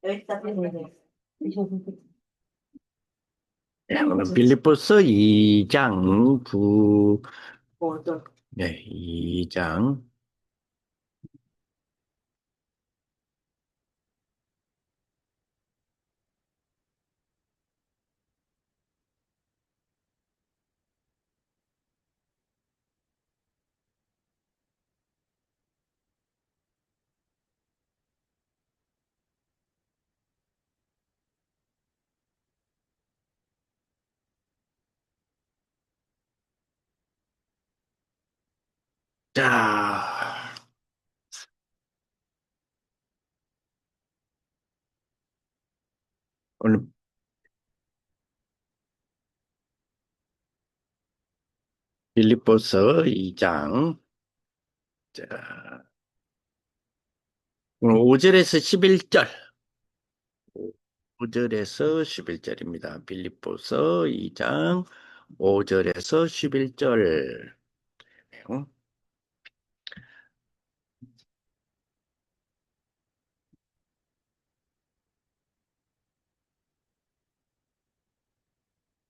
여기다 뺐네. 네, 오늘 빌립보서 2장 뭐죠? 네, 2장. 자, 오늘 빌립보서 2장. 자, 오늘 5절에서 11절. 5절에서 11절입니다. 빌립보서 2장 5절에서 11절.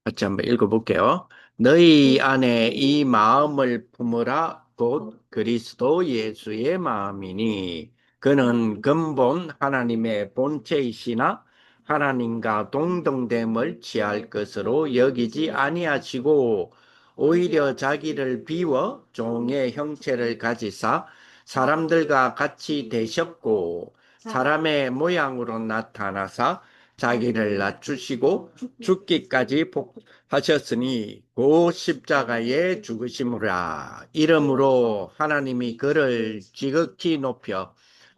같이 한번 읽어볼게요. 너희 안에 이 마음을 품으라. 곧 그리스도 예수의 마음이니 그는 근본 하나님의 본체이시나 하나님과 동등됨을 취할 것으로 여기지 아니하시고 오히려 자기를 비워 종의 형체를 가지사 사람들과 같이 되셨고 사람의 모양으로 나타나사 자기를 낮추시고 죽기까지 복하셨으니 그 십자가에 죽으심으라. 이름으로 하나님이 그를 지극히 높여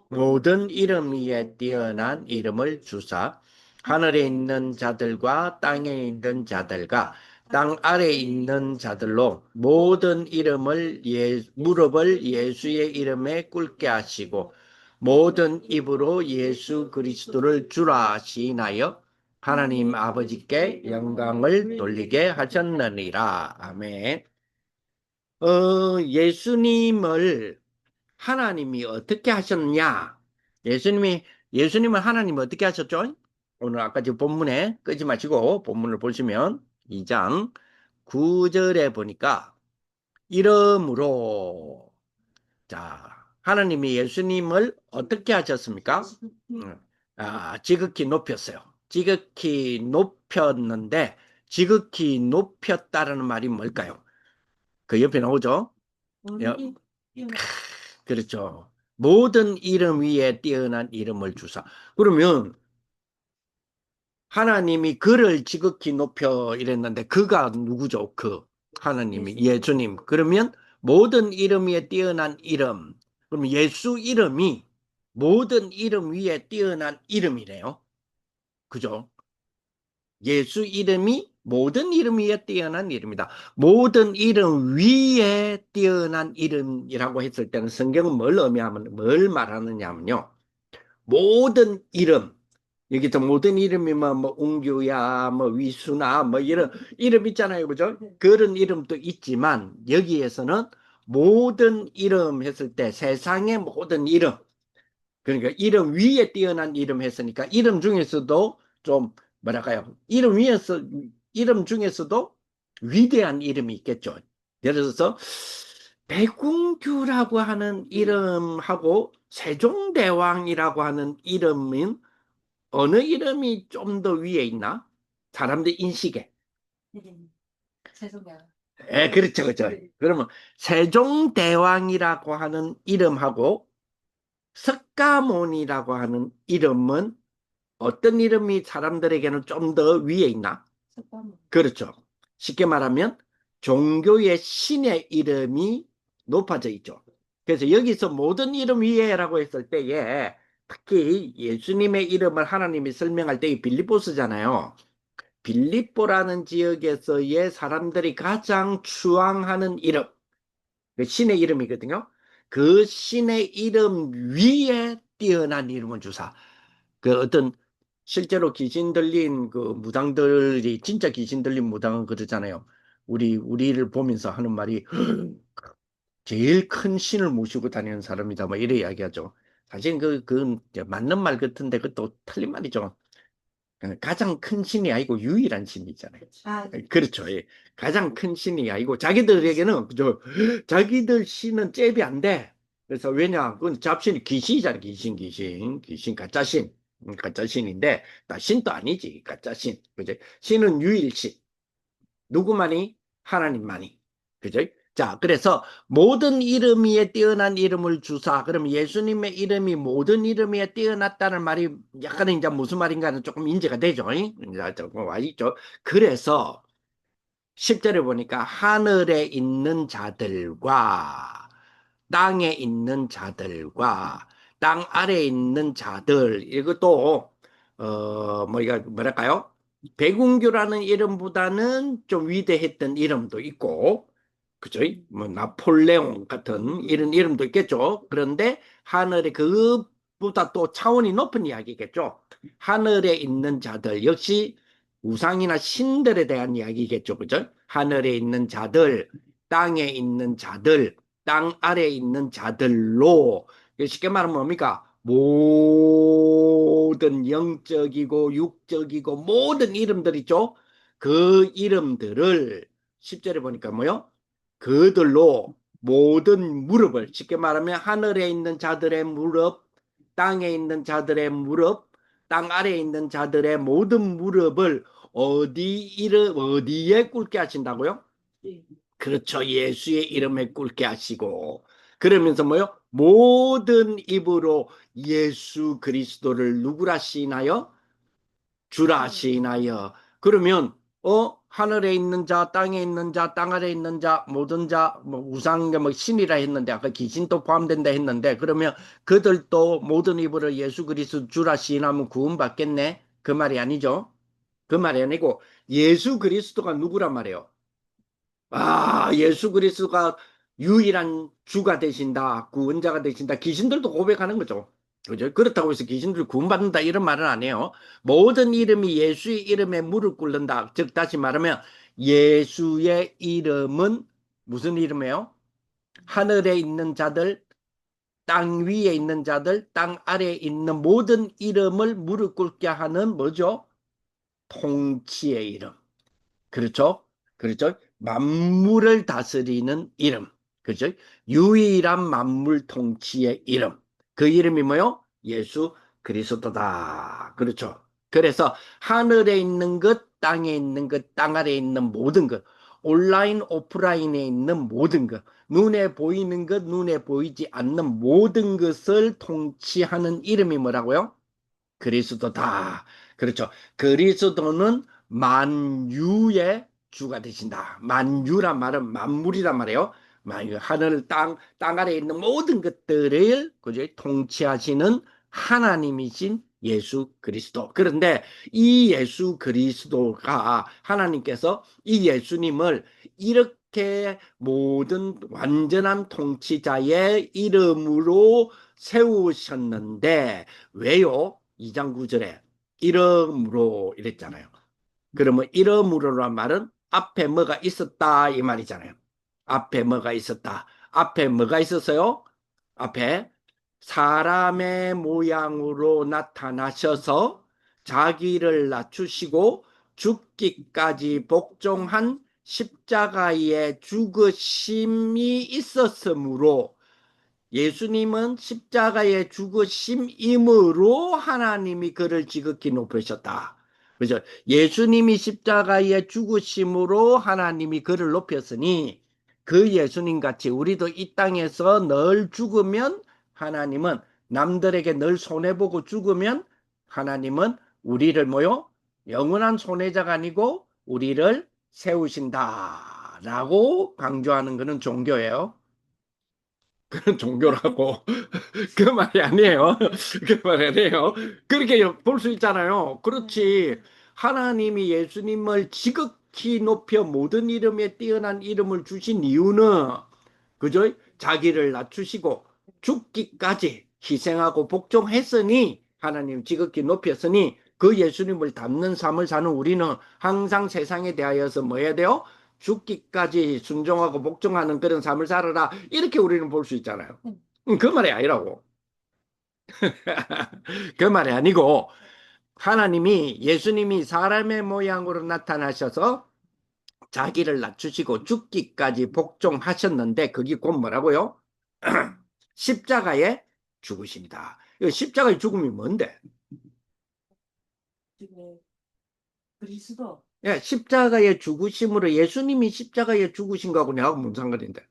모든 이름 위에 뛰어난 이름을 주사 하늘에 있는 자들과 땅에 있는 자들과 땅 아래에 있는 자들로 모든 무릎을 예수의 이름에 꿇게 하시고 모든 입으로 예수 그리스도를 주라 시인하여 하나님 아버지께 영광을 돌리게 하셨느니라. 아멘. 예수님을 하나님이 어떻게 하셨냐? 예수님이, 예수님을 하나님이 어떻게 하셨죠? 오늘 아까 저 본문에 끄지 마시고 본문을 보시면 2장 9절에 보니까 이름으로, 자, 하나님이 예수님을 어떻게 하셨습니까? 지극히 높였어요. 지극히 높였는데 지극히 높였다라는 말이 뭘까요? 그 옆에 나오죠? 여- 그렇죠. 모든 이름 위에 뛰어난 이름을 주사. 그러면 하나님이 그를 지극히 높여 이랬는데 그가 누구죠? 그 하나님이 예수님. 그러면 모든 이름 위에 뛰어난 이름. 그럼 예수 이름이 모든 이름 위에 뛰어난 이름이래요. 그죠? 예수 이름이 모든 이름 위에 뛰어난 이름이다. 모든 이름 위에 뛰어난 이름이라고 했을 때는 성경은 뭘 말하느냐면요. 모든 이름, 여기서 모든 이름이 뭐 웅규야, 뭐 위수나, 뭐 이런 이름 있잖아요. 그죠? 그런 이름도 있지만 여기에서는 모든 이름 했을 때 세상의 모든 이름, 그러니까 이름 위에 뛰어난 이름 했으니까 이름 중에서도 좀 뭐랄까요? 이름 중에서도 위대한 이름이 있겠죠. 예를 들어서 백운규라고 하는 이름하고 세종대왕이라고 하는 이름은 어느 이름이 좀 더 위에 있나? 사람들 인식에. 죄송해요. 그렇죠, 그렇죠. 그러면 세종대왕이라고 하는 이름하고 석가모니라고 하는 이름은 어떤 이름이 사람들에게는 좀 더 위에 있나? 그렇죠. 쉽게 말하면 종교의 신의 이름이 높아져 있죠. 그래서 여기서 모든 이름 위에라고 했을 때에 특히 예수님의 이름을 하나님이 설명할 때 빌립보서잖아요. 빌립보라는 지역에서의 사람들이 가장 추앙하는 이름, 그 신의 이름이거든요. 그 신의 이름 위에 뛰어난 이름을 주사. 그 어떤 실제로 귀신 들린 그 무당들이 진짜 귀신 들린 무당은 그러잖아요. 우리를 보면서 하는 말이 제일 큰 신을 모시고 다니는 사람이다. 뭐 이래 이야기하죠. 사실 그 이제 맞는 말 같은데 그것도 틀린 말이죠. 가장 큰 신이 아니고 유일한 신이잖아요. 아, 그렇죠. 예. 가장 큰 신이 아니고 자기들에게는 자기들 신은 잽이 안 돼. 그래서 왜냐? 그건 잡신이 귀신이잖아. 귀신 가짜 신. 가짜 신인데 나 신도 아니지. 가짜 신. 그죠? 신은 유일신. 누구만이? 하나님만이. 그죠? 자, 그래서 모든 이름 위에 뛰어난 이름을 주사. 그럼 예수님의 이름이 모든 이름 위에 뛰어났다는 말이 약간은 이제 무슨 말인가는 조금 인지가 되죠. 이제 조금 와 있죠. 그래서 10절에 보니까 하늘에 있는 자들과 땅에 있는 자들과 땅 아래에 있는 자들 이것도 뭐랄까요? 백운교라는 이름보다는 좀 위대했던 이름도 있고 그죠? 뭐 나폴레옹 같은 이런 이름도 있겠죠. 그런데 하늘에 그보다 또 차원이 높은 이야기겠죠. 하늘에 있는 자들 역시 우상이나 신들에 대한 이야기겠죠. 그죠? 하늘에 있는 자들, 땅에 있는 자들, 땅 아래에 있는 자들로 쉽게 말하면 뭡니까? 모든 영적이고 육적이고 모든 이름들 있죠? 그 이름들을 10절에 보니까 뭐요? 그들로 모든 무릎을 쉽게 말하면 하늘에 있는 자들의 무릎, 땅에 있는 자들의 무릎, 땅 아래에 있는 자들의 모든 무릎을 어디에 꿇게 하신다고요? 그렇죠. 예수의 이름에 꿇게 하시고 그러면서 뭐요? 모든 입으로 예수 그리스도를 누구라 시나요? 주라 시나요. 그러면 하늘에 있는 자, 땅에 있는 자, 땅 아래에 있는 자, 모든 자, 뭐 우상 뭐 신이라 했는데 아까 귀신도 포함된다 했는데 그러면 그들도 모든 입으로 예수 그리스도 주라 시인하면 구원받겠네. 그 말이 아니죠. 그 말이 아니고 예수 그리스도가 누구란 말이에요. 예수 그리스도가 유일한 주가 되신다, 구원자가 되신다. 귀신들도 고백하는 거죠. 그죠? 그렇다고 해서 귀신들 구원받는다 이런 말은 안 해요. 모든 이름이 예수의 이름에 무릎 꿇는다. 즉 다시 말하면 예수의 이름은 무슨 이름이에요? 하늘에 있는 자들, 땅 위에 있는 자들, 땅 아래에 있는 모든 이름을 무릎 꿇게 하는 뭐죠? 통치의 이름. 그렇죠? 그렇죠? 만물을 다스리는 이름. 그렇죠? 유일한 만물 통치의 이름. 그 이름이 뭐요? 예수 그리스도다. 그렇죠? 그래서 하늘에 있는 것, 땅에 있는 것, 땅 아래에 있는 모든 것, 온라인, 오프라인에 있는 모든 것, 눈에 보이는 것, 눈에 보이지 않는 모든 것을 통치하는 이름이 뭐라고요? 그리스도다. 그렇죠. 그리스도는 만유의 주가 되신다. 만유란 말은 만물이란 말이에요. 만유, 하늘, 땅 아래에 있는 모든 것들을 그죠? 통치하시는 하나님이신 예수 그리스도. 그런데 이 예수 그리스도가 하나님께서 이 예수님을 이렇게 모든 완전한 통치자의 이름으로 세우셨는데 왜요? 2장 9절에 이름으로 이랬잖아요. 그러면 이름으로란 말은 앞에 뭐가 있었다 이 말이잖아요. 앞에 뭐가 있었다. 앞에 뭐가 있었어요? 앞에 사람의 모양으로 나타나셔서 자기를 낮추시고 죽기까지 복종한 십자가의 죽으심이 있었으므로 예수님은 십자가에 죽으심이므로 하나님이 그를 지극히 높으셨다. 그죠? 예수님이 십자가에 죽으심으로 하나님이 그를 높였으니 그 예수님 같이 우리도 이 땅에서 늘 죽으면 하나님은 남들에게 늘 손해보고 죽으면 하나님은 우리를 뭐요? 영원한 손해자가 아니고 우리를 세우신다라고 강조하는 것은 종교예요. 그런 종교라고 그 말이 아니에요. 그 말이 아니에요. 그렇게 볼 수 있잖아요. 그렇지. 하나님이 예수님을 지극히 높여 모든 이름에 뛰어난 이름을 주신 이유는 그죠? 자기를 낮추시고 죽기까지 희생하고 복종했으니 하나님 지극히 높였으니 그 예수님을 닮는 삶을 사는 우리는 항상 세상에 대하여서 뭐 해야 돼요? 죽기까지 순종하고 복종하는 그런 삶을 살아라. 이렇게 우리는 볼 수 있잖아요. 그 말이 아니라고. 그 말이 아니고 하나님이 예수님이 사람의 모양으로 나타나셔서 자기를 낮추시고 죽기까지 복종하셨는데 그게 곧 뭐라고요? 십자가에 죽으십니다. 이 십자가의 죽음이 뭔데? 지금 그리스도 예, 십자가의 죽으심으로 예수님이 십자가에 죽으신 거하고 내하고 무슨 상관인데?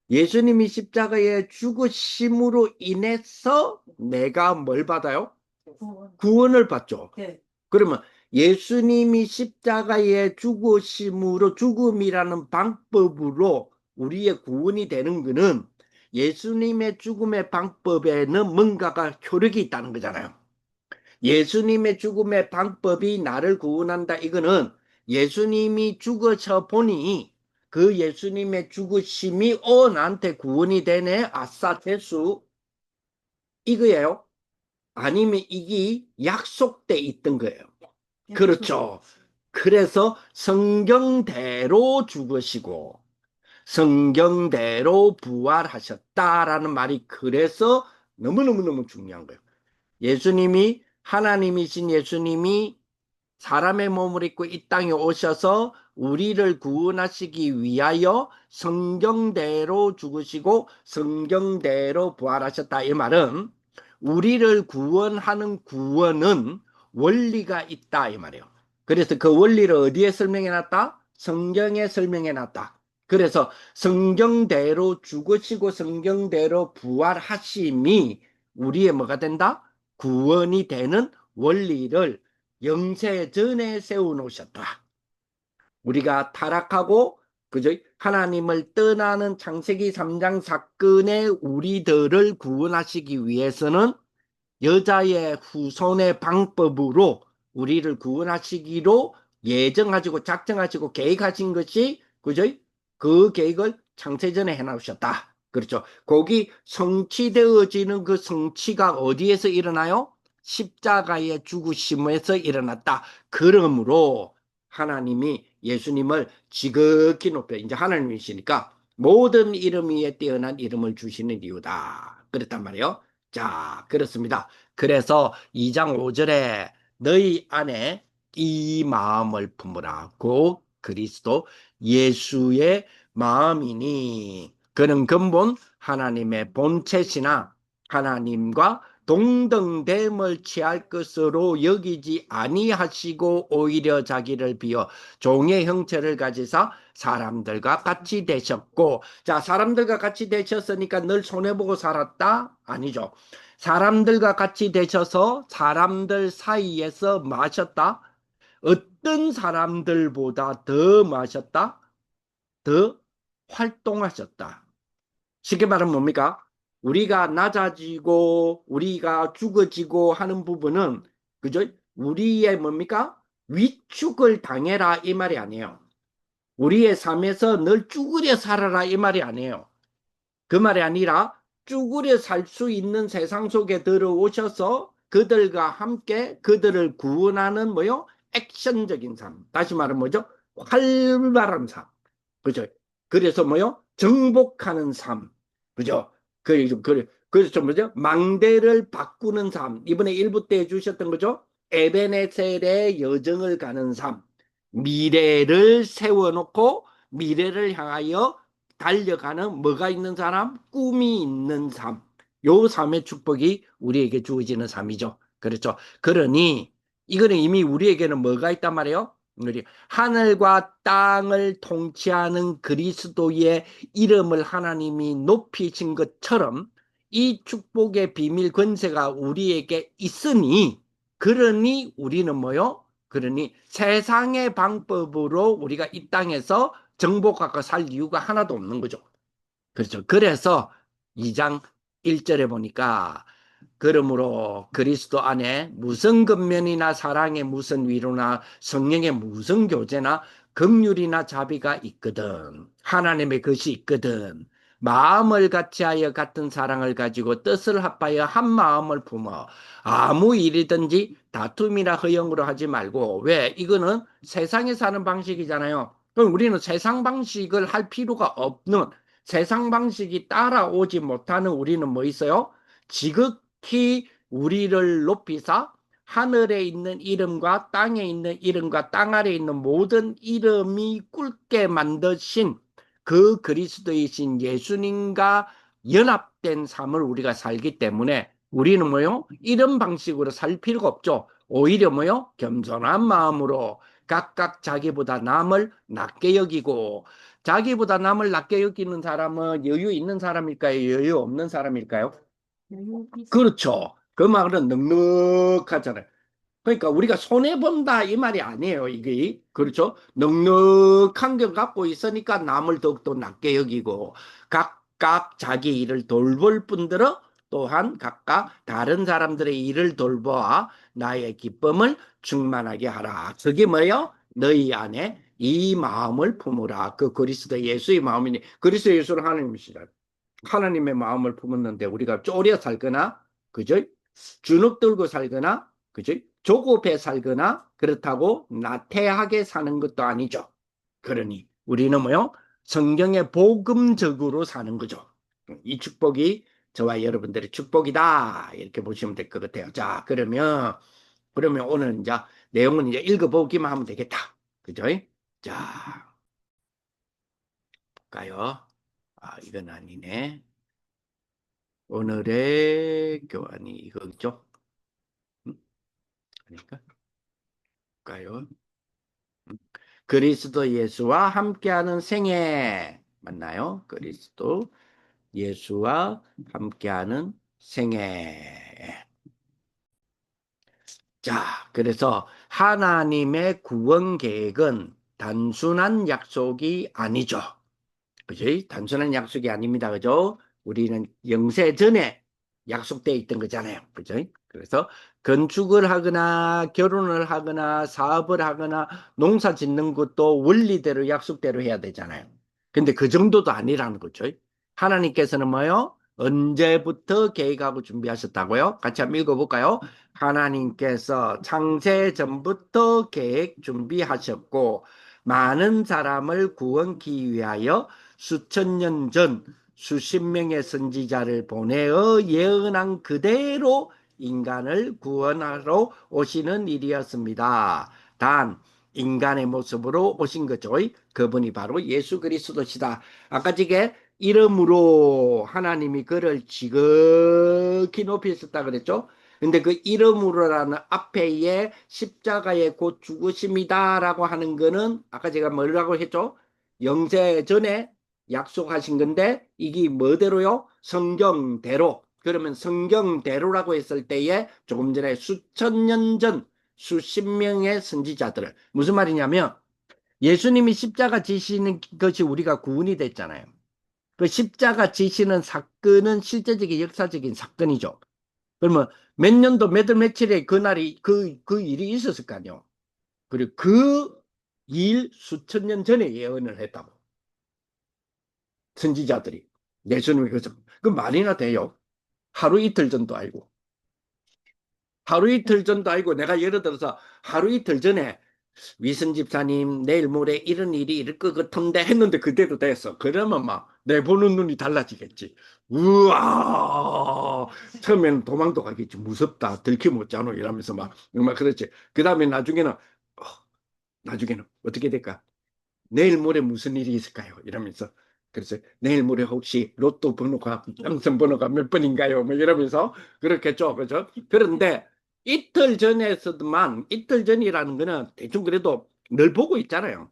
예수님이 십자가에 죽으심으로 인해서 내가 뭘 받아요? 구원. 구원을 받죠. 네. 그러면 예수님이 십자가에 죽으심으로 죽음이라는 방법으로 우리의 구원이 되는 것은 예수님의 죽음의 방법에는 뭔가가 효력이 있다는 거잖아요. 예수님의 죽음의 방법이 나를 구원한다. 이거는 예수님이 죽으셔 보니 그 예수님의 죽으심이 나한테 구원이 되네. 아싸 대수 이거예요. 아니면 이게 약속돼 있던 거예요. 그렇죠. 그래서 성경대로 죽으시고 성경대로 부활하셨다라는 말이 그래서 너무너무너무 중요한 거예요. 예수님이 하나님이신 예수님이 사람의 몸을 입고 이 땅에 오셔서 우리를 구원하시기 위하여 성경대로 죽으시고 성경대로 부활하셨다. 이 말은 우리를 구원하는 구원은 원리가 있다. 이 말이에요. 그래서 그 원리를 어디에 설명해 놨다? 성경에 설명해 놨다. 그래서 성경대로 죽으시고 성경대로 부활하심이 우리의 뭐가 된다? 구원이 되는 원리를 영세 전에 세워놓으셨다. 우리가 타락하고 그죠? 하나님을 떠나는 창세기 3장 사건의 우리들을 구원하시기 위해서는 여자의 후손의 방법으로 우리를 구원하시기로 예정하시고 작정하시고 계획하신 것이 그죠? 그 계획을 창세전에 해놓으셨다. 그렇죠. 거기 성취되어지는 그 성취가 어디에서 일어나요? 십자가의 죽으심에서 일어났다. 그러므로 하나님이 예수님을 지극히 높여 이제 하나님이시니까 모든 이름 위에 뛰어난 이름을 주시는 이유다. 그랬단 말이에요. 자, 그렇습니다. 그래서 2장 5절에 너희 안에 이 마음을 품으라. 고 그리스도 예수의 마음이니 그는 근본 하나님의 본체시나 하나님과 동등됨을 취할 것으로 여기지 아니하시고 오히려 자기를 비어 종의 형체를 가지사 사람들과 같이 되셨고 자 사람들과 같이 되셨으니까 늘 손해보고 살았다? 아니죠. 사람들과 같이 되셔서 사람들 사이에서 마셨다? 어떤 사람들보다 더 마셨다? 더 활동하셨다. 쉽게 말하면 뭡니까? 우리가 낮아지고 우리가 죽어지고 하는 부분은 그죠? 우리의 뭡니까? 위축을 당해라 이 말이 아니에요. 우리의 삶에서 늘 죽으려 살아라 이 말이 아니에요. 그 말이 아니라 쭈그려 살 수 있는 세상 속에 들어오셔서 그들과 함께 그들을 구원하는 뭐요? 액션적인 삶. 다시 말하면 뭐죠? 활발한 삶. 그죠? 그래서 뭐요? 정복하는 삶. 그죠? 그래서 뭐죠? 망대를 바꾸는 삶. 이번에 1부 때 해주셨던 거죠? 에베네셀의 여정을 가는 삶. 미래를 세워놓고 미래를 향하여 달려가는 뭐가 있는 사람? 꿈이 있는 삶. 요 삶의 축복이 우리에게 주어지는 삶이죠. 그렇죠. 그러니 이거는 이미 우리에게는 뭐가 있단 말이에요? 우리 하늘과 땅을 통치하는 그리스도의 이름을 하나님이 높이신 것처럼 이 축복의 비밀 권세가 우리에게 있으니 그러니 우리는 뭐요? 그러니 세상의 방법으로 우리가 이 땅에서 정복하고 살 이유가 하나도 없는 거죠. 그렇죠. 그래서 2장 1절에 보니까 그러므로 그리스도 안에 무슨 근면이나 사랑의 무슨 위로나 성령의 무슨 교제나 긍휼이나 자비가 있거든. 하나님의 것이 있거든. 마음을 같이하여 같은 사랑을 가지고 뜻을 합하여 한 마음을 품어 아무 일이든지 다툼이나 허영으로 하지 말고 왜? 이거는 세상에 사는 방식이잖아요. 그럼 우리는 세상 방식을 할 필요가 없는 세상 방식이 따라오지 못하는 우리는 뭐 있어요? 지극 높이 우리를 높이사 하늘에 있는 이름과 땅에 있는 이름과 땅 아래에 있는 모든 이름이 꿇게 만드신 그 그리스도이신 예수님과 연합된 삶을 우리가 살기 때문에 우리는 뭐요? 이런 방식으로 살 필요가 없죠. 오히려 뭐요? 겸손한 마음으로 각각 자기보다 남을 낮게 여기고, 자기보다 남을 낮게 여기는 사람은 여유 있는 사람일까요? 여유 없는 사람일까요? 여유 있어. 그렇죠. 그 말은 넉넉하잖아요. 그러니까 우리가 손해본다 이 말이 아니에요. 이게 그렇죠. 넉넉한 걸 갖고 있으니까 남을 더욱더 낮게 여기고, 각각 자기 일을 돌볼 뿐더러 또한 각각 다른 사람들의 일을 돌보아 나의 기쁨을 충만하게 하라. 그게 뭐예요? 너희 안에 이 마음을 품으라. 그 그리스도 예수의 마음이니, 그리스도 예수는 하나님이시다. 하나님의 마음을 품었는데 우리가 쪼려 살거나, 그죠? 주눅 들고 살거나, 그죠? 조급해 살거나 그렇다고 나태하게 사는 것도 아니죠. 그러니 우리는 뭐요? 성경의 복음적으로 사는 거죠. 이 축복이 저와 여러분들의 축복이다. 이렇게 보시면 될 것 같아요. 자, 그러면 오늘 이제 내용은 이제 읽어보기만 하면 되겠다. 그죠? 자, 볼까요? 아, 이건 아니네. 오늘의 교환이 이거죠? 아닐까? 볼까요? 그리스도 예수와 함께하는 생애 맞나요? 그리스도 예수와 함께하는 생애. 자, 그래서 하나님의 구원 계획은 단순한 약속이 아니죠. 그지? 단순한 약속이 아닙니다. 그죠? 우리는 영세 전에 약속되어 있던 거잖아요. 그죠? 그래서 건축을 하거나 결혼을 하거나 사업을 하거나 농사 짓는 것도 원리대로 약속대로 해야 되잖아요. 근데 그 정도도 아니라는 거죠. 하나님께서는 뭐요? 언제부터 계획하고 준비하셨다고요? 같이 한번 읽어볼까요? 하나님께서 창세 전부터 계획 준비하셨고 많은 사람을 구원하기 위하여 수천 년 전 수십 명의 선지자를 보내어 예언한 그대로 인간을 구원하러 오시는 일이었습니다. 단 인간의 모습으로 오신 거죠. 그분이 바로 예수 그리스도시다. 아까 저게 이름으로 하나님이 그를 지극히 높이셨다 그랬죠. 근데 그 이름으로라는 앞에에 십자가의 곧 죽으심이다라고 하는 거는 아까 제가 뭐라고 했죠? 영세 전에 약속하신 건데 이게 뭐대로요? 성경대로. 그러면 성경대로라고 했을 때에 조금 전에 수천 년 전 수십 명의 선지자들을 무슨 말이냐면 예수님이 십자가 지시는 것이 우리가 구원이 됐잖아요. 그 십자가 지시는 사건은 실제적인 역사적인 사건이죠. 그러면 몇 년도 몇 월 며칠에 그날이 그 일이 있었을 거 아니에요. 그리고 그 일 수천 년 전에 예언을 했다고. 선지자들이. 예수님이 그래서 그 말이나 돼요. 하루 이틀 전도 알고. 하루 이틀 전도 알고 내가 예를 들어서 하루 이틀 전에 위선 집사님 내일 모레 이런 일이 있을 것 같은데 했는데 그대로 됐어. 그러면 막 내 보는 눈이 달라지겠지. 우와 처음에는 도망도 가겠지. 무섭다 들키 못 자노 이러면서 막 그렇지. 그 다음에 나중에는 어떻게 될까? 내일 모레 무슨 일이 있을까요? 이러면서 그래서 내일 모레 혹시 로또 번호가 당선 번호가 몇 번인가요? 뭐 이러면서 그렇겠죠, 그죠? 그런데 이틀 전이라는 거는 대충 그래도 늘 보고 있잖아요.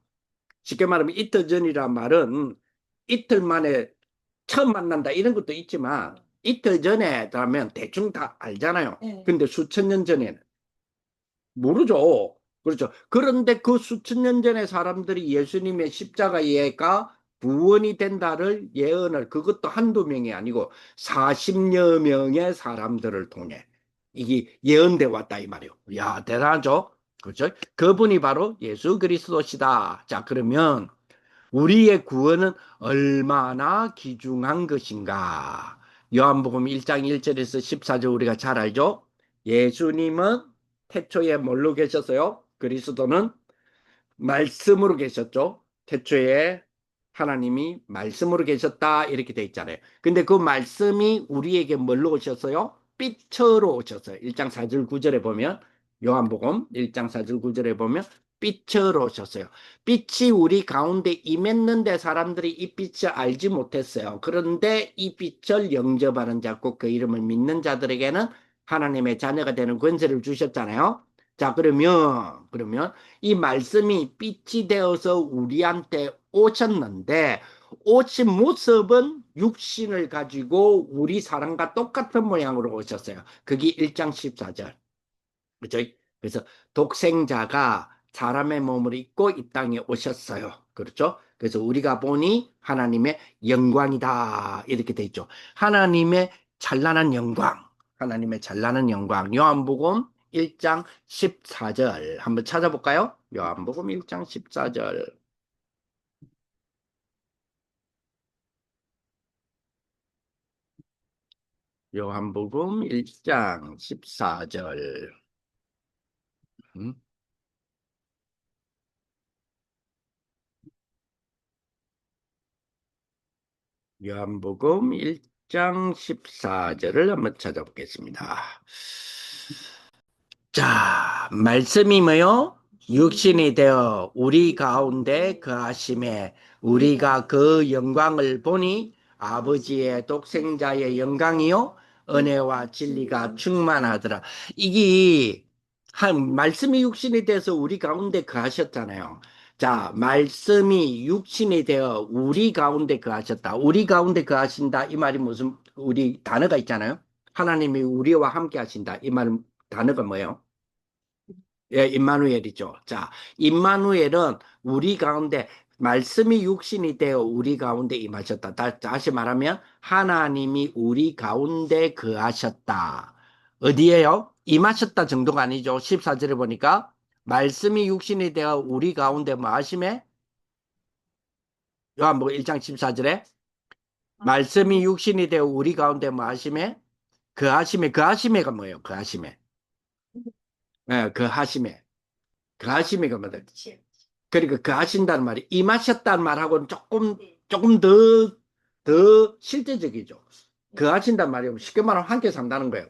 쉽게 말하면 이틀 전이란 말은 이틀 만에 처음 만난다 이런 것도 있지만 이틀 전에 라면 대충 다 알잖아요. 네. 근데 수천 년 전에는 모르죠. 그렇죠. 그런데 그 수천 년 전에 사람들이 예수님의 십자가가 구원이 된다를 예언을 그것도 한두 명이 아니고 40여 명의 사람들을 통해 이게 예언돼 왔다 이 말이에요. 야, 대단하죠? 그렇죠? 그분이 바로 예수 그리스도시다. 자, 그러면 우리의 구원은 얼마나 귀중한 것인가? 요한복음 1장 1절에서 14절 우리가 잘 알죠? 예수님은 태초에 뭘로 계셨어요? 그리스도는 말씀으로 계셨죠. 태초에 하나님이 말씀으로 계셨다 이렇게 돼 있잖아요. 근데 그 말씀이 우리에게 뭘로 오셨어요? 빛으로 오셨어요. 1장 4절 9절에 보면 요한복음 1장 4절 9절에 보면 빛으로 오셨어요. 빛이 우리 가운데 임했는데 사람들이 이 빛을 알지 못했어요. 그런데 이 빛을 영접하는 자, 꼭 그 이름을 믿는 자들에게는 하나님의 자녀가 되는 권세를 주셨잖아요. 자, 그러면 이 말씀이 빛이 되어서 우리한테 오셨는데 오신 모습은 육신을 가지고 우리 사람과 똑같은 모양으로 오셨어요. 그게 1장 14절. 그죠? 그래서 독생자가 사람의 몸을 입고 이 땅에 오셨어요. 그렇죠? 그래서 우리가 보니 하나님의 영광이다. 이렇게 돼 있죠. 하나님의 찬란한 영광. 하나님의 찬란한 영광. 요한복음 1장 14절. 한번 찾아볼까요? 요한복음 1장 14절. 요한복음 1장 14절. 요한복음 1장 14절을 한번 찾아보겠습니다. 자, 말씀이 뭐요? 육신이 되어 우리 가운데 거하심에 우리가 그 영광을 보니 아버지의 독생자의 영광이요 은혜와 진리가 충만하더라. 이게 한 말씀이 육신이 돼서 우리 가운데 거하셨잖아요. 자, 말씀이 육신이 되어 우리 가운데 거하셨다. 우리 가운데 거하신다. 이 말이 무슨 우리 단어가 있잖아요. 하나님이 우리와 함께 하신다. 이 말은 단어가 뭐예요? 예, 임마누엘이죠. 자, 임마누엘은 우리 가운데 말씀이 육신이 되어 우리 가운데 임하셨다. 다시 말하면 하나님이 우리 가운데 거하셨다. 어디에요? 임하셨다 정도가 아니죠. 14절에 보니까 말씀이 육신이 되어 우리 가운데 뭐 하심에? 요한복음 1장 14절에 말씀이 육신이 되어 우리 가운데 뭐 하심에? 그 하심에가 뭐예요? 그 하심에. 예, 그 하심에. 그 하심에가 뭐다? 그러니까 그 하신다는 말이 임하셨다는 말하고는 조금 더 실제적이죠. 그 하신다는 말이 쉽게 말하면 함께 산다는 거예요.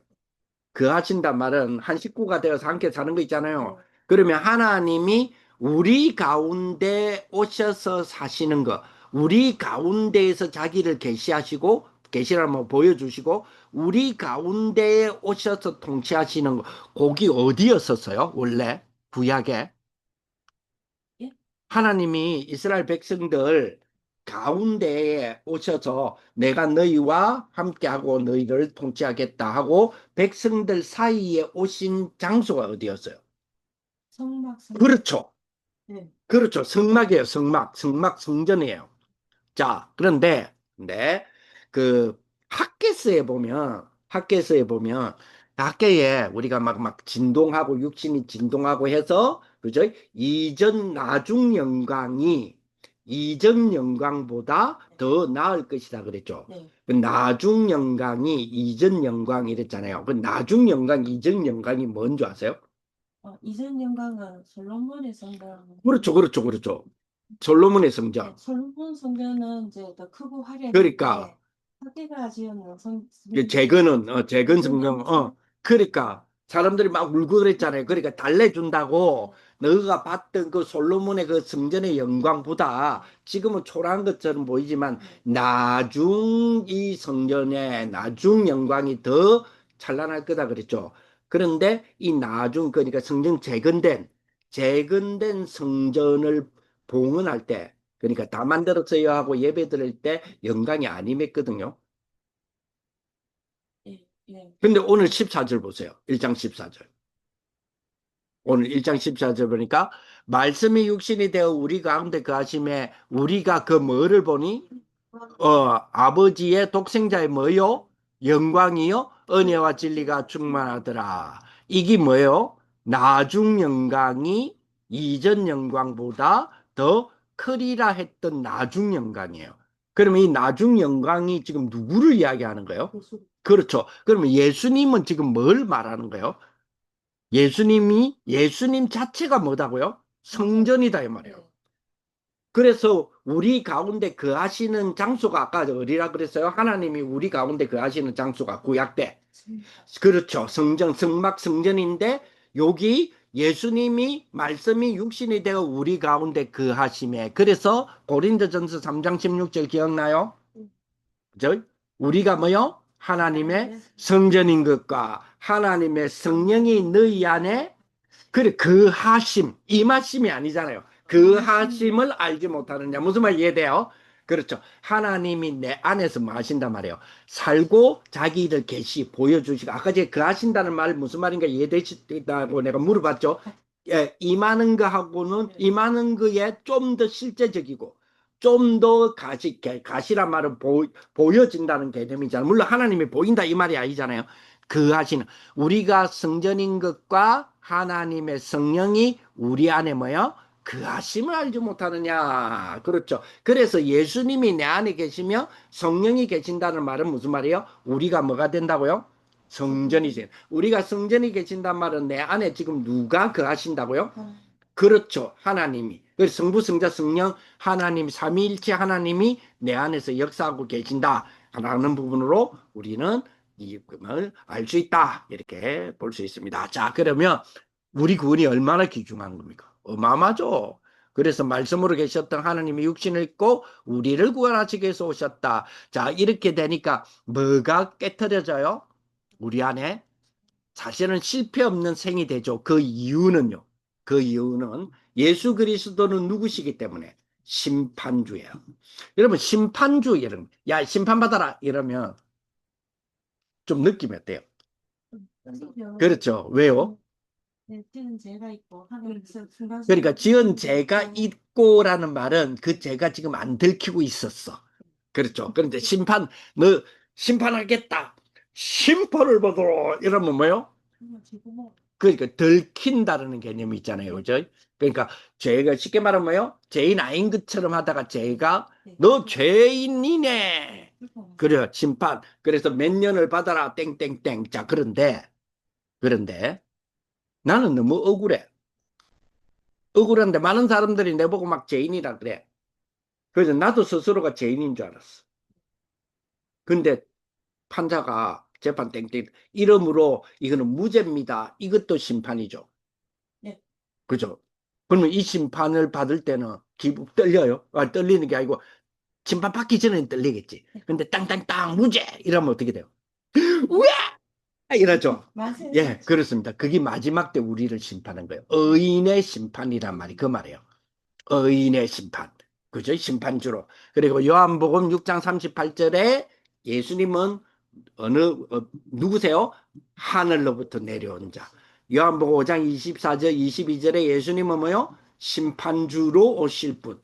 그 하신다는 말은 한 식구가 되어서 함께 사는 거 있잖아요. 그러면 하나님이 우리 가운데 오셔서 사시는 거, 우리 가운데에서 자기를 계시하시고, 계시라면 보여주시고, 우리 가운데에 오셔서 통치하시는 거, 거기 어디였었어요? 원래 구약에? 하나님이 이스라엘 백성들 가운데에 오셔서 내가 너희와 함께하고 너희를 통치하겠다 하고 백성들 사이에 오신 장소가 어디였어요? 성막. 그렇죠. 네. 그렇죠. 성막이에요. 성막 성전이에요. 자, 그런데 그 학개서에 보면 학개에 우리가 막 진동하고 육신이 진동하고 해서 그죠? 이전 영광보다 더 나을 것이다 그랬죠. 네. 그 나중 영광이 이전 영광 이랬잖아요. 그 나중 영광, 이전 영광이 뭔지 아세요? 이전 영광은 솔로몬의 성전. 그렇죠. 솔로몬의 성전. 네, 솔로몬 성전은 이제 더 크고 그러니까 화려했는데 학개가 지은 재건 성경, 그러니까 사람들이 막 울고 그랬잖아요. 그러니까 달래준다고 너가 봤던 그 솔로몬의 그 성전의 영광보다 지금은 초라한 것처럼 보이지만 나중 이 성전의 나중 영광이 더 찬란할 거다 그랬죠. 그런데 이 나중, 그러니까 성전 재건된 성전을 봉헌할 때, 그러니까 다 만들었어요 하고 예배 드릴 때 영광이 안 임했거든요. 예. 근데 오늘 14절 보세요. 1장 14절. 오늘 1장 14절 보니까 말씀이 육신이 되어 우리 가운데 거하심에 우리가 그 뭐를 보니 아버지의 독생자의 뭐요? 영광이요? 은혜와 진리가 충만하더라. 이게 뭐예요? 나중 영광이 이전 영광보다 더 크리라 했던 나중 영광이에요. 그러면 이 나중 영광이 지금 누구를 이야기하는 거예요? 그렇죠. 그러면 예수님은 지금 뭘 말하는 거예요? 예수님 자체가 뭐다고요? 성전이다 이 말이에요. 그래서 우리 가운데 거하시는 장소가 아까 어디라 그랬어요? 하나님이 우리 가운데 거하시는 장소가 구약 때. 그렇죠. 성전, 성막 성전인데 여기 예수님이 말씀이 육신이 되어 우리 가운데 거하심에. 그래서 고린도전서 3장 16절 기억나요? 그죠? 우리가 뭐요? 하나님의 성전인 것과 하나님의 성령이 너희 안에 그래 그 하심 임하심이 아니잖아요. 그 하심을 알지 못하느냐 무슨 말 이해돼요? 그렇죠. 하나님이 내 안에서 뭐 하신단 말이에요. 살고 자기 일을 계시 보여주시고 아까 제가 그 하신다는 말 무슨 말인가 이해되시다고 내가 물어봤죠. 예, 임하는 거하고는 임하는 거에 좀 더 실제적이고 좀 더 가시란 말은 보여진다는 개념이잖아요. 물론 하나님이 보인다 이 말이 아니잖아요. 그 하시는 우리가 성전인 것과 하나님의 성령이 우리 안에 뭐요? 그 하심을 알지 못하느냐. 그렇죠. 그래서 예수님이 내 안에 계시며 성령이 계신다는 말은 무슨 말이에요? 우리가 뭐가 된다고요? 성전이지. 우리가 성전이 계신단 말은 내 안에 지금 누가 그 하신다고요? 그렇죠. 하나님이. 그래서 성부, 성자, 성령, 하나님, 삼위일체 하나님이 내 안에서 역사하고 계신다라는 부분으로 우리는 이걸 알 수 있다. 이렇게 볼 수 있습니다. 자, 그러면 우리 구원이 얼마나 귀중한 겁니까? 어마어마하죠. 그래서 말씀으로 계셨던 하나님이 육신을 입고 우리를 구원하시기 위해서 오셨다. 자, 이렇게 되니까 뭐가 깨트려져요? 우리 안에 사실은 실패 없는 생이 되죠. 그 이유는요. 그 이유는 예수 그리스도는 누구시기 때문에 심판주예요. 여러분 심판주 이러면 야 심판받아라 이러면 좀 느낌이 어때요? 그렇죠. 왜요? 네, 지은 죄가 있고 하나님 순간 그러니까 지은 죄가 있고라는 말은 그 죄가 지금 안 들키고 있었어. 그렇죠. 그런데 너 심판하겠다. 심판을 받아라. 이러면 뭐요? 그러니까 들킨다는 개념이 있잖아요. 그죠? 그러니까 죄가 쉽게 말하면 뭐요? 죄인 아닌 것처럼 하다가 죄가 너 죄인이네. 그래요. 심판. 그래서 몇 년을 받아라. 땡땡땡. 자, 그런데 나는 너무 억울해. 억울한데 많은 사람들이 내보고 막 죄인이라 그래. 그래서 나도 스스로가 죄인인 줄 알았어. 근데 판사가 재판 땡땡 이름으로 이거는 무죄입니다. 이것도 심판이죠. 네. 그죠? 그러면 이 심판을 받을 때는 기분 떨려요. 떨리는 게 아니고 심판 받기 전에는 떨리겠지. 근데 땅땅땅 무죄 이러면 어떻게 돼요? 왜? 이러죠. 맞아요. 예, 그렇습니다. 그게 마지막 때 우리를 심판한 거예요. 의인의 심판이란 말이 그 말이에요. 의인의 심판. 그죠? 심판주로. 그리고 요한복음 6장 38절에 예수님은 누구세요? 하늘로부터 내려온 자. 요한복음 5장 24절, 22절에 예수님은 뭐요? 심판주로 오실 분.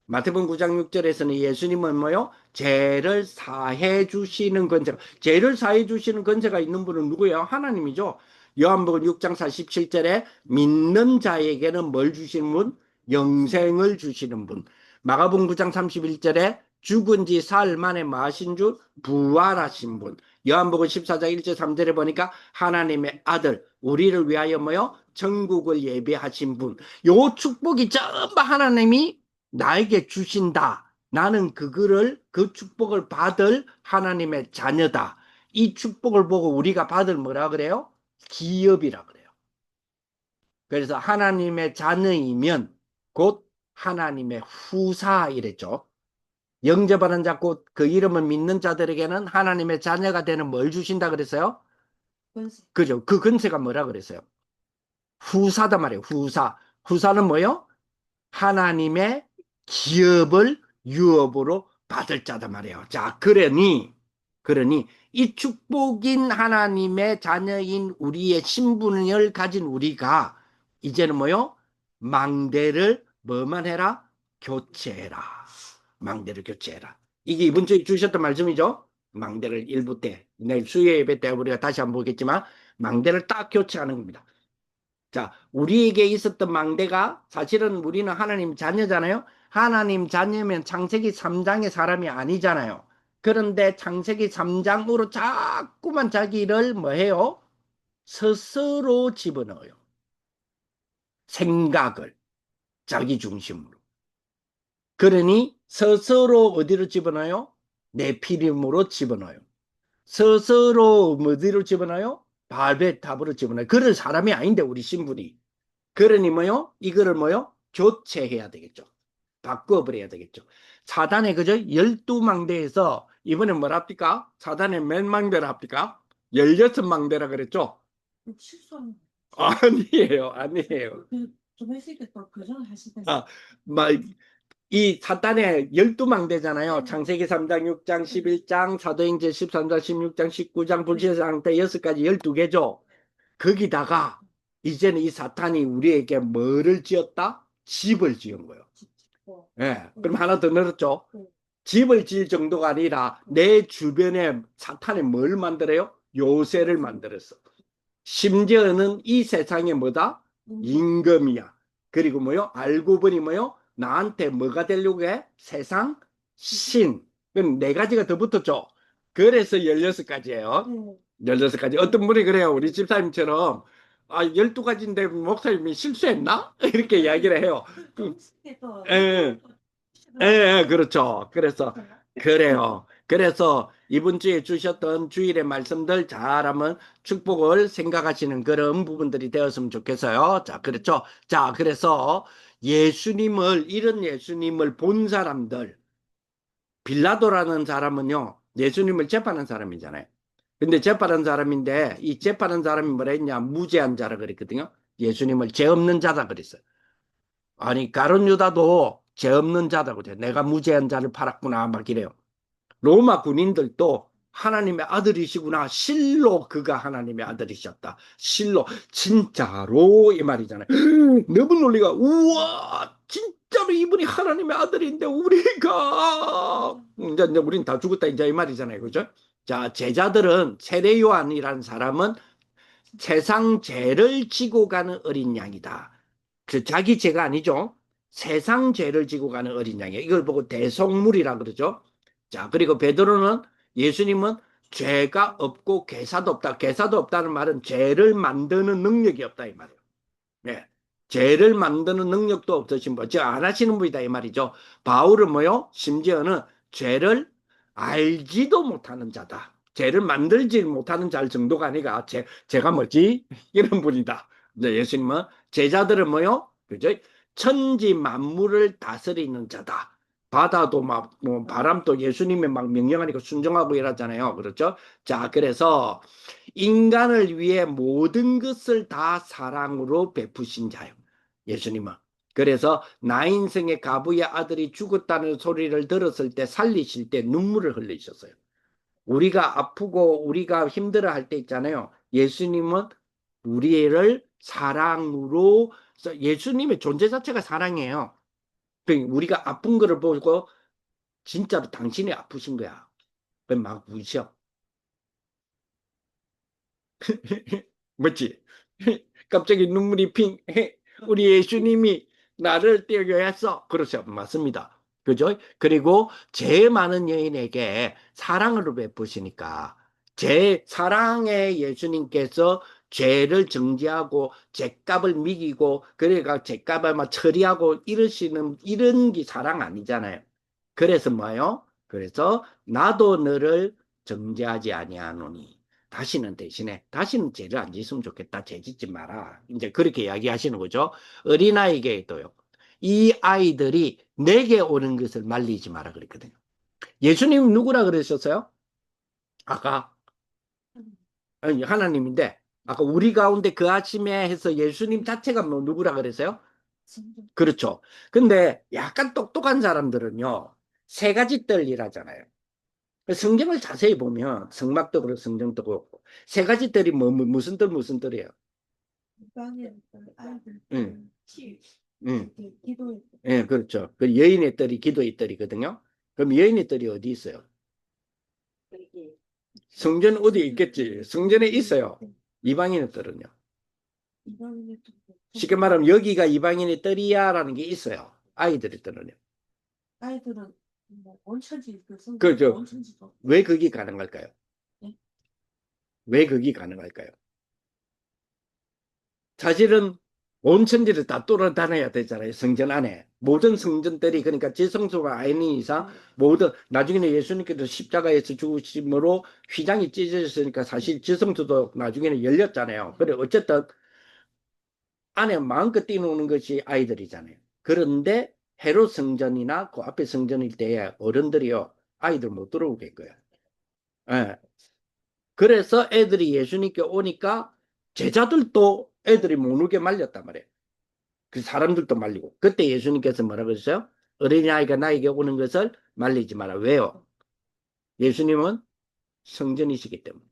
마태복음 9장 6절에서는 예수님은 뭐요? 죄를 사해 주시는 권세가, 죄를 사해 주시는 권세가 있는 분은 누구예요? 하나님이죠. 요한복음 6장 47절에 믿는 자에게는 뭘 주시는 분? 영생을 주시는 분. 마가복음 9장 31절에 죽은 지 사흘 만에 뭐 하신 줄? 부활하신 분. 요한복음 14장 1절 3절에 보니까 하나님의 아들, 우리를 위하여 뭐요? 천국을 예비하신 분. 요 축복이 전부 하나님이 나에게 주신다. 나는 그 축복을 받을 하나님의 자녀다. 이 축복을 보고 우리가 받을 뭐라 그래요? 기업이라 그래요. 그래서 하나님의 자녀이면 곧 하나님의 후사 이랬죠. 영접하는 자 곧 그 이름을 믿는 자들에게는 하나님의 자녀가 되는 뭘 주신다 그랬어요? 그죠? 그 근세가 뭐라 그랬어요? 후사다 말이에요. 후사. 후사는 뭐요? 하나님의 기업을 유업으로 받을 자다 말이에요. 자, 그러니 이 축복인 하나님의 자녀인 우리의 신분을 가진 우리가 이제는 뭐요? 망대를 뭐만 해라? 교체해라. 망대를 교체해라. 이게 이번 주에 주셨던 말씀이죠. 망대를 일부 때, 내일 수요 예배 때 우리가 다시 한번 보겠지만 망대를 딱 교체하는 겁니다. 자, 우리에게 있었던 망대가 사실은 우리는 하나님 자녀잖아요. 하나님 자녀면 창세기 3장의 사람이 아니잖아요. 그런데 창세기 3장으로 자꾸만 자기를 뭐 해요? 스스로 집어넣어요. 생각을 자기 중심으로. 그러니 스스로 어디로 집어넣어요? 네피림으로 집어넣어요. 스스로 어디로 집어넣어요? 발베탑으로 집어넣어요. 그런 사람이 아닌데 우리 신분이. 그러니 뭐요? 이거를 뭐요? 교체해야 되겠죠. 바꿔버려야 되겠죠. 사단의 그죠? 12망대에서 이번에 뭐랍니까? 사단의 몇 망대라 합니까? 16망대라 그랬죠? 실수하는 아니에요. 아니에요. 좀 했을 때 또 교정을 하실 때 아, 막, 이 사단의 12망대잖아요. 네. 창세기 3장, 6장, 11장, 사도행전 13장, 16장, 19장, 불신상 때 6가지 12개죠. 거기다가 이제는 이 사탄이 우리에게 뭐를 지었다? 집을 지은 거예요. 짓고 예. 그럼 하나 더 늘었죠. 네. 집을 지을 정도가 아니라 내 주변에 사탄이 뭘 만들어요? 요새를 만들었어. 심지어는 이 세상에 뭐다? 임금이야. 그리고 뭐요? 알고 보니 뭐요? 나한테 뭐가 되려고 해? 세상 신. 그럼 네 가지가 더 붙었죠. 그래서 16가지예요. 16가지. 어떤 분이 그래요. 우리 집사님처럼 12가지인데 목사님이 실수했나? 이렇게 이야기를 해요. 예, 그렇죠. 그래서 그래요. 그래서 이번 주에 주셨던 주일의 말씀들 잘 한번 축복을 생각하시는 그런 부분들이 되었으면 좋겠어요. 자, 그렇죠. 자, 그래서 이런 예수님을 본 사람들, 빌라도라는 사람은요, 예수님을 재판한 사람이잖아요. 근데 재판한 사람인데, 이 재판한 사람이 뭐라 했냐? 무죄한 자라 그랬거든요. 예수님을 죄 없는 자다 그랬어요. 아니, 가룟 유다도 죄 없는 자다고 돼. 내가 무죄한 자를 팔았구나, 막 이래요. 로마 군인들도 하나님의 아들이시구나. 실로 그가 하나님의 아들이셨다. 실로. 진짜로 이 말이잖아요. 너무 놀리가 우와 진짜로 이분이 하나님의 아들인데 우리가 이제 우린 다 죽었다 이제 이 말이잖아요. 그죠? 자, 제자들은 세례 요한이라는 사람은 세상 죄를 지고 가는 어린 양이다. 그 자기 죄가 아니죠. 세상 죄를 지고 가는 어린 양이에요. 이걸 보고 대속물이라 그러죠. 자, 그리고 베드로는 예수님은 죄가 없고 괴사도 없다. 괴사도 없다는 말은 죄를 만드는 능력이 없다 이 말이에요. 네. 죄를 만드는 능력도 없으신 분, 즉 안 하시는 분이다 이 말이죠. 바울은 뭐요? 심지어는 죄를 알지도 못하는 자다. 죄를 만들지 못하는 자 정도가 아니라 죄가 뭐지? 이런 분이다. 이제 예수님은 제자들은 뭐요? 그죠? 천지 만물을 다스리는 자다. 바다도 막, 뭐, 바람도 예수님의 막 명령하니까 순종하고 이러잖아요. 그렇죠? 자, 그래서 인간을 위해 모든 것을 다 사랑으로 베푸신 자요. 예수님은. 그래서 나 인생의 가부의 아들이 죽었다는 소리를 들었을 때 살리실 때 눈물을 흘리셨어요. 우리가 아프고 우리가 힘들어 할 때 있잖아요. 예수님은 우리를 사랑으로 예수님의 존재 자체가 사랑이에요. 우리가 아픈 거를 보고 진짜로 당신이 아프신 거야. 막 우셔. 맞지? 갑자기 눈물이 핑. 우리 예수님이 나를 떼게 했어. 그렇죠. 맞습니다. 그죠? 그리고 제일 많은 여인에게 사랑을 베푸시니까 제 사랑의 예수님께서 죄를 정지하고 죄값을 미기고 그러니까 죄값을 막 처리하고 이러시는 이런 게 사랑 아니잖아요. 그래서 뭐요? 그래서 나도 너를 정죄하지 아니하노니 다시는 대신에 다시는 죄를 안 짓으면 좋겠다. 죄 짓지 마라. 이제 그렇게 이야기하시는 거죠. 어린아이에게도요. 이 아이들이 내게 오는 것을 말리지 마라 그랬거든요. 예수님 누구라 그러셨어요? 아까 아니, 하나님인데 아까 우리 가운데 그 아침에 해서 예수님 자체가 뭐 누구라 그랬어요? 그렇죠. 근데 약간 똑똑한 사람들은요. 세 가지 뜰이라잖아요. 성경을 자세히 보면 성막도 그렇고 성경도 그렇고 세 가지 뜰이 무슨 뜰 무슨 뜰이에요? 아이들 응, 응, 기도에 예, 그렇죠. 그 여인의 뜰이 기도의 뜰이거든요. 그럼 여인의 뜰이 어디 있어요? 성전 어디 있겠지? 성전에 있어요. 이방인의 뜰은요. 쉽게 말하면 여기가 이방인의 뜰이야라는 게 있어요. 아이들의 뜰은요. 아이들은 뭐 원천지 그죠. 원천지도 왜 그게 가능할까요? 네. 왜 그게 가능할까요? 사실은 온천지를 다 뚫어다녀야 되잖아요. 성전 안에. 모든 성전들이 그러니까 지성소가 아닌 이상 모든 나중에는 예수님께서 십자가에서 죽으심으로 휘장이 찢어졌으니까 사실 지성소도 나중에는 열렸잖아요. 그래 어쨌든 안에 마음껏 뛰노는 것이 아이들이잖아요. 그런데 헤롯 성전이나 그 앞에 성전일 때에 어른들이요 아이들 못 들어오게 거예요. 예. 그래서 애들이 예수님께 오니까 제자들도 애들이 못 오게 말렸단 말이에요. 그 사람들도 말리고. 그때 예수님께서 뭐라 그러셨어요? 어린아이가 나에게 오는 것을 말리지 마라. 왜요? 예수님은 성전이시기 때문에.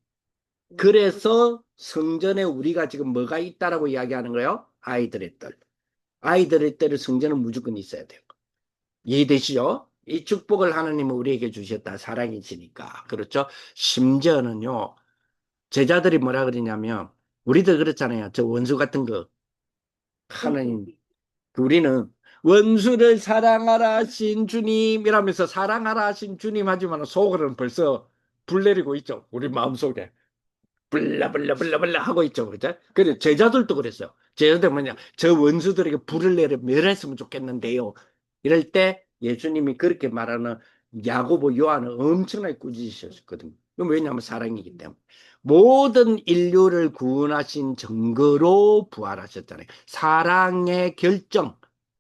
그래서 성전에 우리가 지금 뭐가 있다라고 이야기하는 거예요? 아이들의 뜰. 아이들의 뜰을 성전은 무조건 있어야 돼요. 이해되시죠? 이 축복을 하나님은 우리에게 주셨다. 사랑이시니까. 그렇죠? 심지어는요, 제자들이 뭐라 그러냐면, 우리도 그렇잖아요. 저 원수 같은 거. 하나님, 우리는 원수를 사랑하라 하신 주님 이라면서 사랑하라 하신 주님 하지만 속으로는 벌써 불 내리고 있죠. 우리 마음속에. 블라블라블라블라 하고 있죠. 그죠? 그래, 제자들도 그랬어요. 제자들 뭐냐, 저 원수들에게 불을 내려 멸했으면 좋겠는데요. 이럴 때 예수님이 그렇게 말하는 야고보 요한은 엄청나게 꾸짖으셨거든요. 왜냐하면 사랑이기 때문에. 모든 인류를 구원하신 증거로 부활하셨잖아요. 사랑의 결정,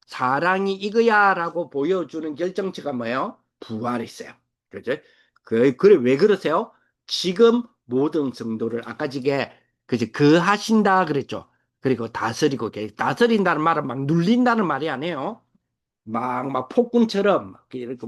사랑이 이거야라고 보여주는 결정체가 뭐예요? 부활했어요. 그죠? 그래, 왜 그러세요? 지금 모든 성도를 아까 지게 그 하신다 그랬죠. 그리고 다스리고 다스린다는 말은 막 눌린다는 말이 아니에요. 막 폭군처럼 이렇게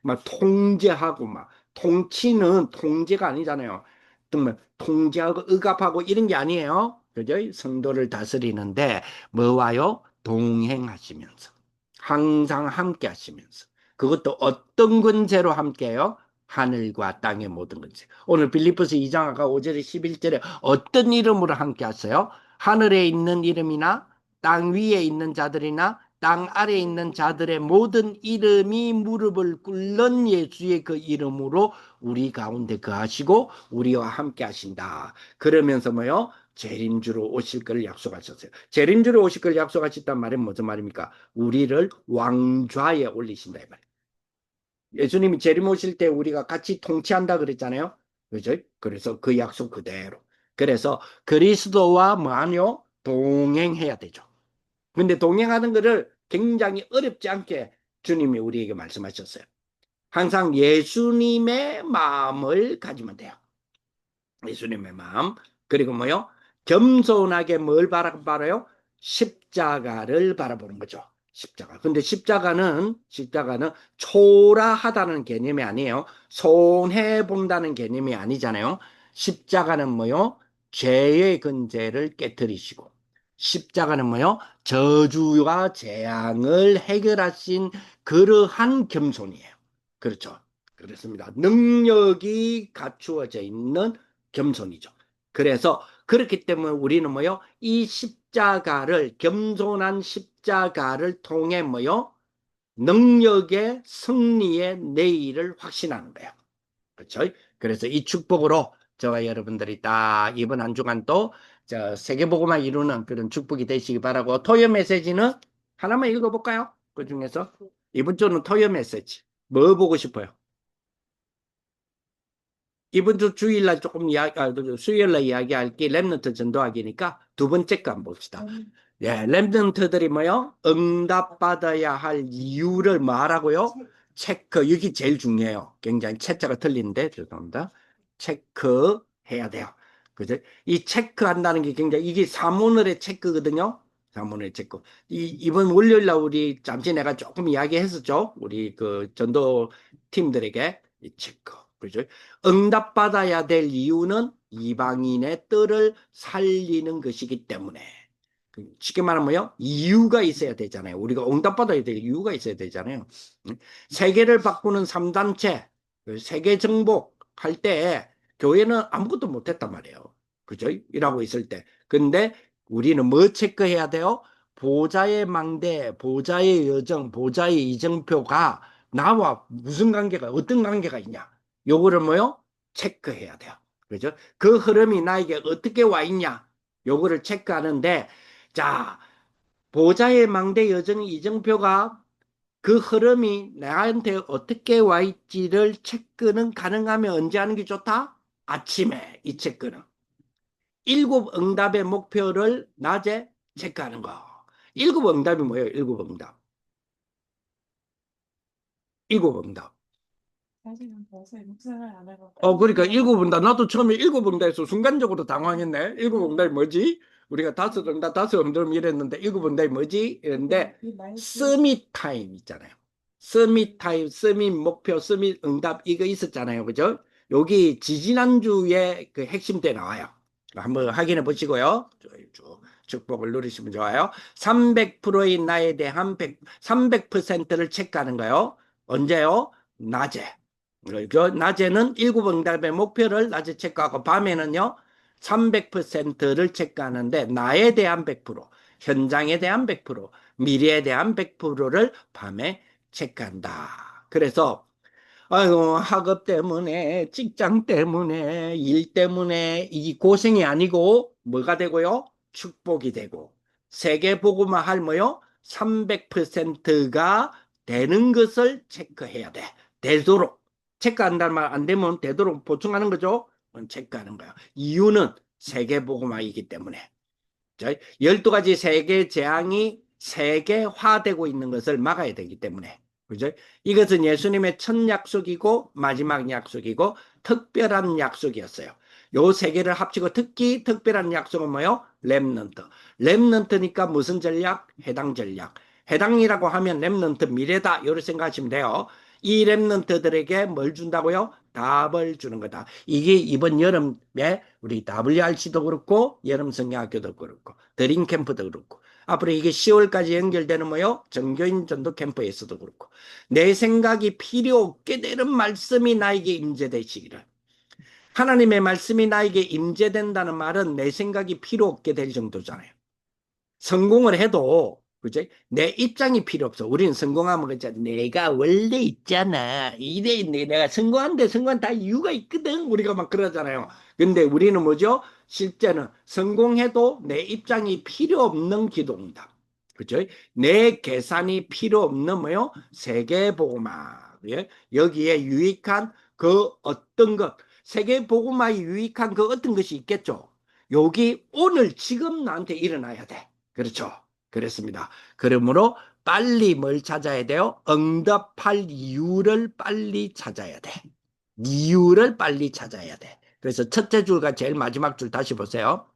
막 통제하고 막 통치는 통제가 아니잖아요. 정말 통제하고 억압하고 이런 게 아니에요. 그죠? 성도를 다스리는데 뭐와요? 동행하시면서 항상 함께 하시면서 그것도 어떤 권세로 함께해요? 하늘과 땅의 모든 권세. 오늘 빌립보서 2장 아까 5절에 11절에 어떤 이름으로 함께 하세요? 하늘에 있는 이름이나 땅 위에 있는 자들이나 땅 아래에 있는 자들의 모든 이름이 무릎을 꿇는 예수의 그 이름으로 우리 가운데 거하시고 우리와 함께 하신다. 그러면서 뭐요? 재림주로 오실 걸 약속하셨어요. 재림주로 오실 걸 약속하셨단 말은 무슨 말입니까? 우리를 왕좌에 올리신다 이 말이에요. 예수님이 재림 오실 때 우리가 같이 통치한다 그랬잖아요. 그죠? 그래서 그 약속 그대로. 그래서 그리스도와 뭐하뇨? 동행해야 되죠. 근데 동행하는 것을 굉장히 어렵지 않게 주님이 우리에게 말씀하셨어요. 항상 예수님의 마음을 가지면 돼요. 예수님의 마음. 그리고 뭐요? 겸손하게 뭘 바라봐요? 십자가를 바라보는 거죠. 십자가. 근데 십자가는 초라하다는 개념이 아니에요. 손해 본다는 개념이 아니잖아요. 십자가는 뭐요? 죄의 근제를 깨뜨리시고 십자가는 뭐요? 저주와 재앙을 해결하신 그러한 겸손이에요. 그렇죠. 그렇습니다. 능력이 갖추어져 있는 겸손이죠. 그래서 그렇기 때문에 우리는 뭐요? 이 십자가를 겸손한 십자가를 통해 뭐요? 능력의 승리의 내일을 확신하는 거예요. 그렇죠? 그래서 이 축복으로 저와 여러분들이 딱 이번 한 주간 또 세계복음화 이루는 그런 축복이 되시기 바라고 토요 메시지는 하나만 읽어볼까요? 그 중에서 이번 주는 토요 메시지 뭐 보고 싶어요? 이번 주 주일날 조금 수요일날 이야기할게 렘넌트 전도하기니까 두 번째 거 한번 봅시다. 예, 렘넌트들이 뭐요? 응답받아야 할 이유를 말하고요. 체크, 이게 제일 중요해요. 굉장히 채자가 틀린데 죄송합니다. 체크해야 돼요. 그죠? 이 체크한다는 게 굉장히 이게 사문을의 체크거든요. 사문의 체크. 이번 월요일 날 우리 잠시 내가 조금 이야기했었죠. 우리 그 전도 팀들에게 이 체크. 그죠? 응답받아야 될 이유는 이방인의 뜰을 살리는 것이기 때문에. 쉽게 말하면 뭐요? 이유가 있어야 되잖아요. 우리가 응답받아야 될 이유가 있어야 되잖아요. 세계를 바꾸는 3단체, 세계 정복 할 때 교회는 아무것도 못했단 말이에요. 그죠? 일하고 있을 때. 근데 우리는 뭐 체크해야 돼요? 보좌의 망대, 보좌의 여정, 보좌의 이정표가 나와 무슨 관계가, 어떤 관계가 있냐? 요거를 뭐요? 체크해야 돼요. 그죠? 그 흐름이 나에게 어떻게 와 있냐? 요거를 체크하는데, 자, 보좌의 망대 여정 이정표가 그 흐름이 나한테 어떻게 와 있지를 체크는 가능하면 언제 하는 게 좋다? 아침에 이 체크는. 일곱 응답의 목표를 낮에 체크하는 거. 일곱 응답이 뭐예요? 일곱 응답. 일곱 응답. 사실은 벌써 묵상을 안 하고 그러니까 빨리 일곱 응답. 나도 처음에 일곱 응답에서 순간적으로 당황했네. 일곱 응답이 뭐지? 우리가 다섯 응답, 다섯 응답 이랬는데 일곱 응답이 뭐지? 이랬는데 이 말씀 서밋 타임 있잖아요. 서밋 타임, 서밋 목표, 서밋 응답 이거 있었잖아요. 그죠? 여기 지지난주에 그 핵심 때 나와요. 한번 확인해 보시고요. 쭉 축복을 누리시면 좋아요. 300%인 나에 대한 300%를 체크하는 거요. 언제요? 낮에. 낮에는 일곱 응답의 목표를 낮에 체크하고 밤에는요 300%를 체크하는데 나에 대한 100%, 현장에 대한 100%, 미래에 대한 100%를 밤에 체크한다. 그래서 아유 학업 때문에 직장 때문에 일 때문에 이 고생이 아니고 뭐가 되고요? 축복이 되고 세계복음화 할 뭐요? 300%가 되는 것을 체크해야 돼. 되도록 체크한다는 말 안 되면 되도록 보충하는 거죠. 체크하는 거야. 이유는 세계복음화이기 때문에. 12가지 세계 재앙이 세계화되고 있는 것을 막아야 되기 때문에. 그죠? 이것은 예수님의 첫 약속이고 마지막 약속이고 특별한 약속이었어요. 요 세 개를 합치고 특히 특별한 약속은 뭐요? 렘넌트. 렘넌트니까 무슨 전략? 해당 전략. 해당이라고 하면 렘넌트 미래다. 이렇게 생각하시면 돼요. 이 렘넌트들에게 뭘 준다고요? 답을 주는 거다. 이게 이번 여름에 우리 WRC도 그렇고 여름 성경학교도 그렇고 드림 캠프도 그렇고 앞으로 이게 10월까지 연결되는 뭐요? 전교인 전도 캠프에서도 그렇고 내 생각이 필요 없게 되는 말씀이 나에게 임재되시기를. 하나님의 말씀이 나에게 임재된다는 말은 내 생각이 필요 없게 될 정도잖아요. 성공을 해도 그죠? 내 입장이 필요 없어. 우리는 성공하면 그죠? 내가 원래 있잖아. 이래 내가 성공한데 성공한 다 이유가 있거든. 우리가 막 그러잖아요. 근데 우리는 뭐죠? 실제는 성공해도 내 입장이 필요 없는 기도입니다. 그죠? 내 계산이 필요 없는 뭐요? 세계복음화. 예? 여기에 유익한 그 어떤 것, 세계복음화에 유익한 그 어떤 것이 있겠죠. 여기 오늘 지금 나한테 일어나야 돼. 그렇죠. 그렇습니다. 그러므로 빨리 뭘 찾아야 돼요? 응답할 이유를 빨리 찾아야 돼. 이유를 빨리 찾아야 돼. 그래서 첫째 줄과 제일 마지막 줄 다시 보세요.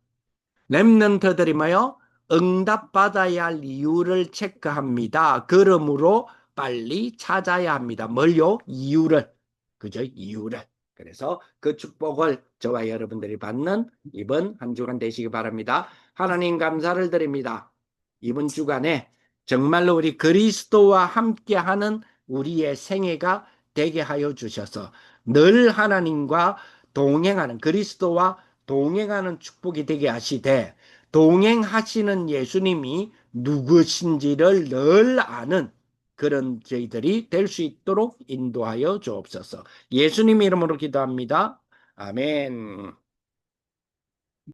렘넌트들이 뭐요? 응답받아야 할 이유를 체크합니다. 그러므로 빨리 찾아야 합니다. 뭘요? 이유를. 그죠? 이유를. 그래서 그 축복을 저와 여러분들이 받는 이번 한 주간 되시기 바랍니다. 하나님 감사를 드립니다. 이번 주간에 정말로 우리 그리스도와 함께하는 우리의 생애가 되게 하여 주셔서 늘 하나님과 동행하는 그리스도와 동행하는 축복이 되게 하시되 동행하시는 예수님이 누구신지를 늘 아는 그런 저희들이 될 수 있도록 인도하여 주옵소서. 예수님 이름으로 기도합니다. 아멘.